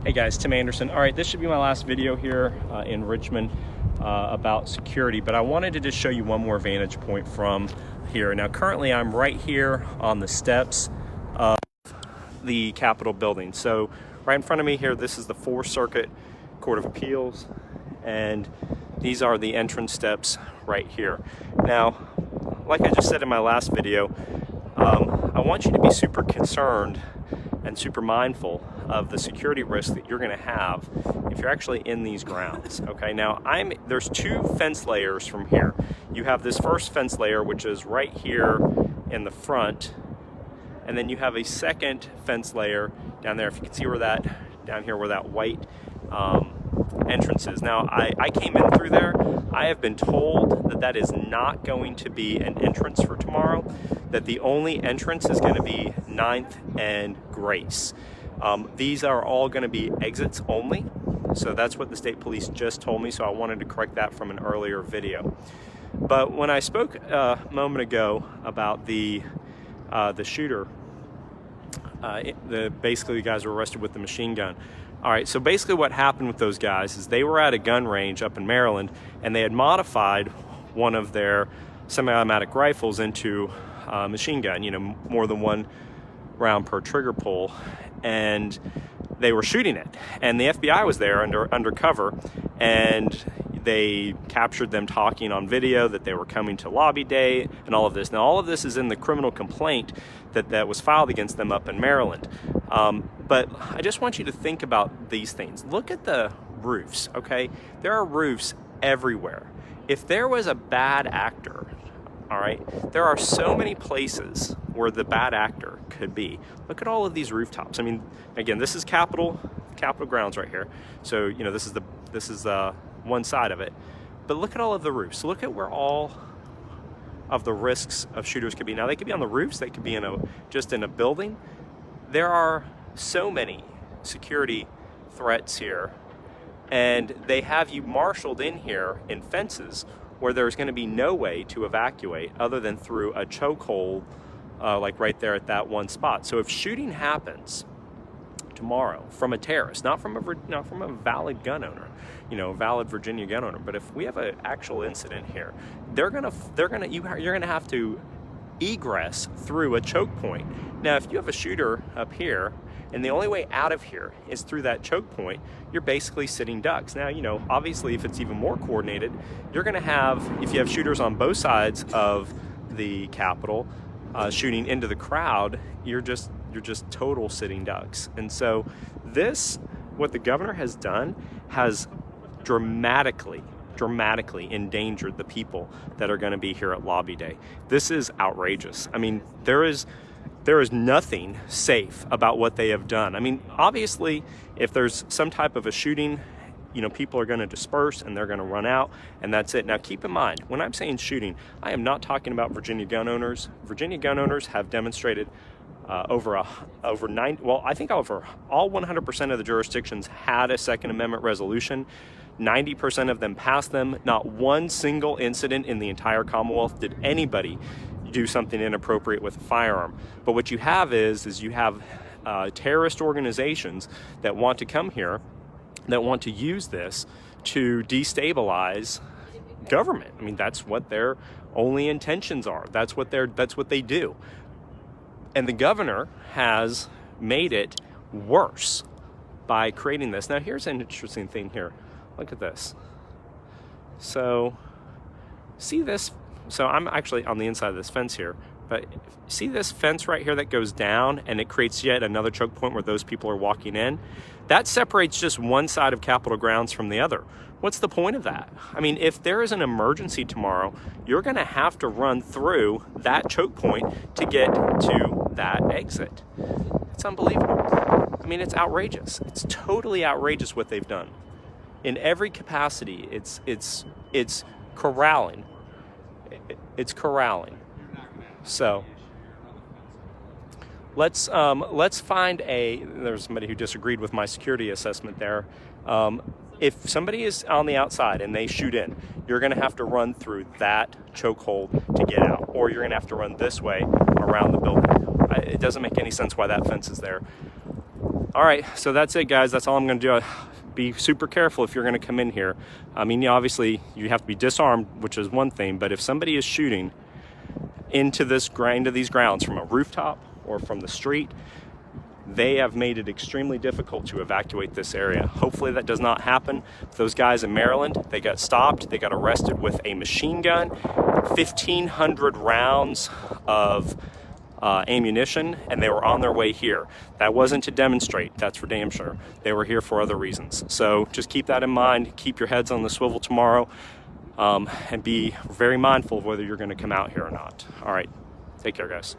Hey guys, Tim Anderson. All right, this should be my last video here in Richmond about security, but I wanted to just show you one more vantage point from here. Now, currently I'm right here on the steps of the Capitol building. So right in front of me here, this is the Fourth Circuit Court of Appeals, and these are the entrance steps right here. Now, like I just said in my last video, I want you to be super concerned and super mindful of the security risk that you're going to have if you're actually in these grounds. Okay, now there's two fence layers from here. You have this first fence layer, which is right here in the front, and then you have a second fence layer down there. If you can see where that, down here where that white entrance is. Now, I came in through there. I have been told that that is not going to be an entrance for tomorrow, that the only entrance is going to be 9th and Grace. These are all going to be exits only. So that's what the state police just told me. So I wanted to correct that from an earlier video. But when I spoke a moment ago about the shooter, basically the guys were arrested with the machine gun. All right, so basically what happened with those guys is they were at a gun range up in Maryland, and they had modified one of their semi-automatic rifles into a machine gun, you know, more than one round per trigger pull, and they were shooting it. And the FBI was there undercover, and they captured them talking on video that they were coming to Lobby Day and all of this. Now, all of this is in the criminal complaint that was filed against them up in Maryland. But I just want you to think about these things. Look at the roofs, okay? There are roofs everywhere. If there was a bad actor, all right, there are so many places where the bad actor could be. Look at all of these rooftops. I mean, again, this is Capitol grounds right here. So, you know, this is one side of it. But look at all of the roofs. Look at where all of the risks of shooters could be. Now, they could be on the roofs. They could be just in a building. There are so many security threats here, and they have you marshaled in here in fences where there's going to be no way to evacuate other than through a chokehold, like right there at that one spot. So if shooting happens tomorrow from a terrorist, not from a valid gun owner, you know, valid Virginia gun owner, but if we have an actual incident here, you're gonna have to egress through a choke point. Now, if you have a shooter up here and the only way out of here is through that choke point, you're basically sitting ducks. Now, you know, obviously if it's even more coordinated, you're gonna have, if you have shooters on both sides of the Capitol shooting into the crowd, you're just total sitting ducks. And so what the governor has done has dramatically endangered the people that are going to be here at Lobby Day. This is outrageous. I mean, there is nothing safe about what they have done. I mean, obviously, if there's some type of a shooting, you know, people are going to disperse and they're going to run out, and that's it. Now, keep in mind, when I'm saying shooting, I am not talking about Virginia gun owners. Virginia gun owners have demonstrated over all 100% of the jurisdictions had a Second Amendment resolution. 90% of them passed them. Not one single incident in the entire Commonwealth did anybody do something inappropriate with a firearm. But what you have is you have terrorist organizations that want to come here, that want to use this to destabilize government. I mean, that's what their only intentions are. That's what they do. And the governor has made it worse by creating this. Now, here's an interesting thing here. Look at this. So, see this? So I'm actually on the inside of this fence here, but see this fence right here that goes down and it creates yet another choke point where those people are walking in? That separates just one side of Capitol grounds from the other. What's the point of that? I mean, if there is an emergency tomorrow, you're going to have to run through that choke point to get to that exit. It's unbelievable. I mean, it's outrageous. It's totally outrageous what they've done. In every capacity, it's corralling. It's corralling. So let's find there's somebody who disagreed with my security assessment there. If somebody is on the outside and they shoot in, you're going to have to run through that chokehold to get out, or you're going to have to run this way around the building. It doesn't make any sense why that fence is there. All right, so that's it, guys. That's all I'm going to do. Be super careful if you're going to come in here. I mean, obviously you have to be disarmed, which is one thing, but if somebody is shooting into these grounds from a rooftop or from the street, they have made it extremely difficult to evacuate this area. Hopefully that does not happen. Those guys in Maryland, they got stopped, they got arrested with a machine gun, 1,500 rounds of ammunition, and they were on their way here. That wasn't to demonstrate, that's for damn sure. They were here for other reasons. So just keep that in mind, keep your heads on the swivel tomorrow, and be very mindful of whether you're gonna come out here or not. All right, take care, guys.